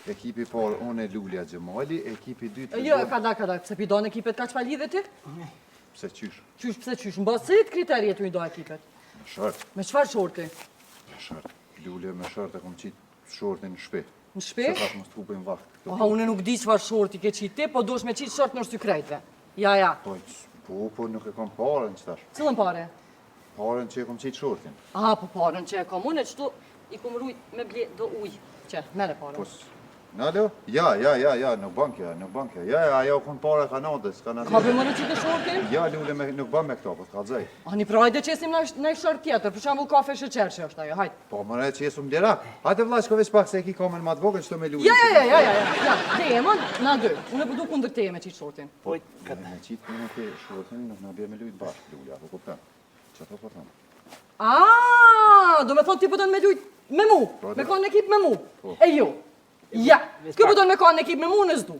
Ekipi parë, unë e Lulja Gjemali, ekipi dytë... Jo, kada, pse pi do në ekipet ka që pa lidhe ty? Pse qysh? Pse qysh, në basë të kriterje të i do ekipet? Me short. Me qëfar shorti? Me short. Lulja me short e kom qitë shortin në shpe. Në shpe? Se pas më stupin vakt. Aha, unë nuk di qëfar shorti ke qitë ti, po dosh me qitë short në shty krejtve. Ja. Po, nuk e kom parën që tash. Cëllën pare? Parën që e kom qitë shortin. Aha, po parën që e kom unë, qëtu i kom rujt me ble do uj. Që, mere parën. Nalo? Ja, nuk bankja. Ja, ajo kon para kanadës, Ka për më në qitë shortin? Ja, Lule nuk ban me këto, po t'ka dzej. Ani pra, hajde qesim në short tjetër, për shambull kafe shëqer që është ajo, hajde. Po, më ne qesum djera. Hajde vlla, shko veç pak se e ki kamen ma t'vogën, qëto me Lule. Ja, temën, na dy. Unë e përdu kundër teje me qitë shortin. Po, me qitë në ke shortin, nuk na bje me lujt bashkë, Lule, apo kuptem. Që ato po thamë? Do me thonë ti përdojnë me lujt me mu, me konë në ekip me mu. Po. E jo. Ja, kjo përdojnë me konë në ekip me mu në zdu.